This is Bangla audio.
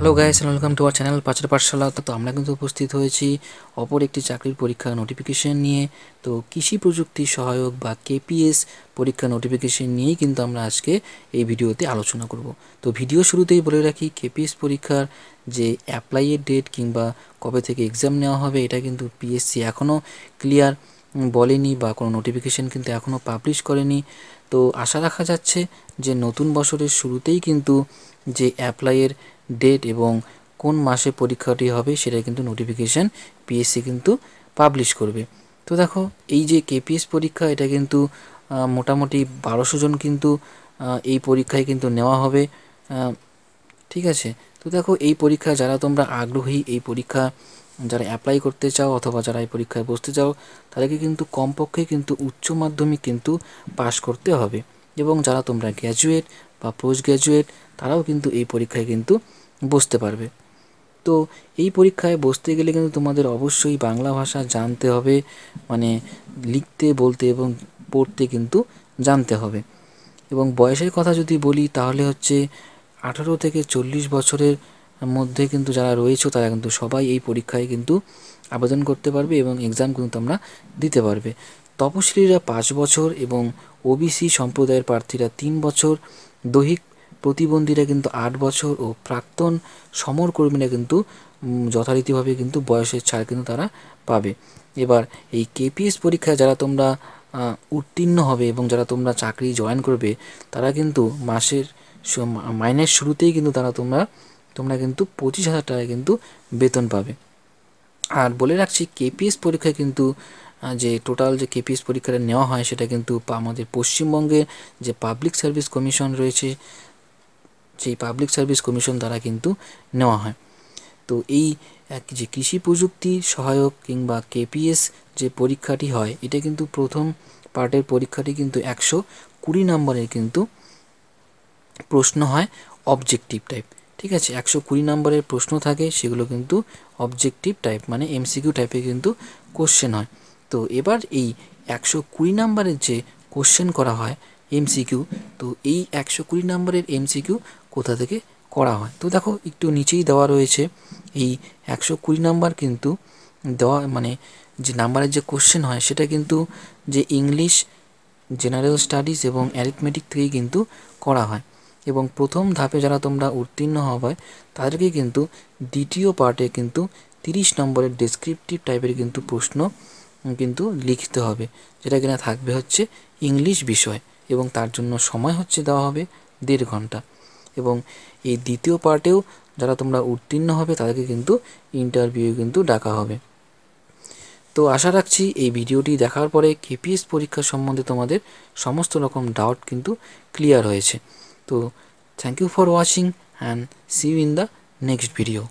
Hello guys, welcome to our channel পাঁচের পাঠশালা। তো আমরা কিন্তু উপস্থিত হয়েছি অপর একটি চাকরির পরীক্ষা নোটিফিকেশন নিয়ে। তো কৃষি প্রযুক্তি সহায়ক বা কেপিএস পরীক্ষা নোটিফিকেশন নিয়েই কিন্তু আমরা আজকে এই ভিডিওতে আলোচনা করব। তো ভিডিও শুরুতেই বলে রাখি, কেপিএস পরীক্ষার যে অ্যাপ্লাইয়ের ডেট কিংবা কবে থেকে এক্সাম নেওয়া হবে এটা কিন্তু পিএসসি এখনও ক্লিয়ার বলেনি বা কোনো নোটিফিকেশন কিন্তু এখনও পাবলিশ করেনি। তো আশা রাখা যাচ্ছে যে নতুন বছরের শুরুতেই কিন্তু যে অ্যাপ্লাইয়ের ডেট এবং কোন মাসে পরীক্ষাটি হবে সেটা কিন্তু নোটিফিকেশান পিএসসি কিন্তু পাবলিশ করবে। তো দেখো, এই যে কেপিএস পরীক্ষা এটা কিন্তু মোটামুটি 1200 জন কিন্তু এই পরীক্ষায় কিন্তু নেওয়া হবে। ঠিক আছে, তো দেখো এই পরীক্ষা যারা তোমরা আগ্রহী, এই পরীক্ষা যারা অ্যাপ্লাই করতে চাও অথবা যারা এই পরীক্ষায় বসতে চাও তাদেরকে কিন্তু কমপক্ষে কিন্তু উচ্চ মাধ্যমিক কিন্তু পাশ করতে হবে। এবং যারা তোমরা গ্র্যাজুয়েট বা পোস্ট গ্র্যাজুয়েট তারাও কিন্তু এই পরীক্ষায় কিন্তু বসতে পারবে। তো এই পরীক্ষায় বসতে গেলে কিন্তু তোমাদের অবশ্যই বাংলা ভাষা জানতে হবে, মানে লিখতে বলতে এবং পড়তে কিন্তু জানতে হবে। এবং বয়সের কথা যদি বলি তাহলে হচ্ছে 18 থেকে 40 বছরের মধ্যে কিন্তু যারা রয়েছে তারা কিন্তু সবাই এই পরীক্ষায় কিন্তু আবেদন করতে পারবে এবং এক্সাম কিন্তু তোমরা দিতে পারবে। তপশিলীরা 5 বছর এবং ওবিসি সম্প্রদায়ের প্রার্থীরা 3 বছর, দৈহিক প্রতিবন্ধীরা কিন্তু 8 বছর ও প্রাক্তন সমরকর্মীরা কিন্তু যথারীতিভাবে কিন্তু বয়সের ছাড় কিন্তু তারা পাবে। এবার এই কেপিএস পরীক্ষায় যারা তোমরা উত্তীর্ণ হবে এবং যারা তোমরা চাকরি জয়েন করবে তারা কিন্তু মাইনের শুরুতেই কিন্তু তোমরা কিন্তু 25,000 টাকা কিন্তু বেতন পাবে। আর বলে রাখছি, কেপিএস পরীক্ষায় কিন্তু যে টোটাল যে কেপিএস পরীক্ষাটা নেওয়া হয় সেটা কিন্তু আমাদের পশ্চিমবঙ্গের যে পাবলিক সার্ভিস কমিশন রয়েছে সেই পাবলিক সার্ভিস কমিশন দ্বারা কিন্তু নেওয়া হয়। তো এই যে কৃষি প্রযুক্তি সহায়ক কিংবা কেপিএস যে পরীক্ষাটি হয় এটা কিন্তু প্রথম পার্টের পরীক্ষাটি কিন্তু 120 নম্বরের কিন্তু প্রশ্ন হয় অবজেক্টিভ টাইপ। ঠিক আছে, 120 নম্বরের প্রশ্ন থাকে, সেগুলো কিন্তু অবজেক্টিভ টাইপ মানে এমসিকিউ টাইপের কিন্তু কোশ্চেন হয়। তো এবার এই 120 নম্বরের যে কোশ্চেন করা হয় এমসিকিউ, তো এই 120 নম্বরের এমসিকিউ কোথা থেকে করা হয় তো দেখো একটু নিচেই দেওয়া রয়েছে। এই 120 নাম্বার কিন্তু দেওয়া মানে যে নাম্বারের যে কোশ্চেন হয় সেটা কিন্তু যে ইংলিশ, জেনারেল স্টাডিজ এবং অ্যারিথমেটিক থেকেই কিন্তু করা হয়। এবং প্রথম ধাপে যারা তোমরা উত্তীর্ণ হবে তাদেরকে কিন্তু দ্বিতীয় পার্টে কিন্তু 30 নম্বরের ডেসক্রিপটিভ টাইপের কিন্তু প্রশ্ন কিন্তু লিখতে হবে, যেটা কিনা থাকবে হচ্ছে ইংলিশ বিষয় এবং তার জন্য সময় হচ্ছে দেওয়া হবে 1.5 ঘন্টা। এবং এই দ্বিতীয় পার্টেও যারা তোমরা উত্তীর্ণ হবে তাদেরকে কিন্তু ইন্টারভিউ কিন্তু ডাকা হবে। তো আশা রাখছি এই ভিডিওটি দেখার পরে কেপিএস পরীক্ষা সম্বন্ধে তোমাদের সমস্ত রকম ডাউট কিন্তু ক্লিয়ার হয়েছে। তো thank you for watching and see you in the next video.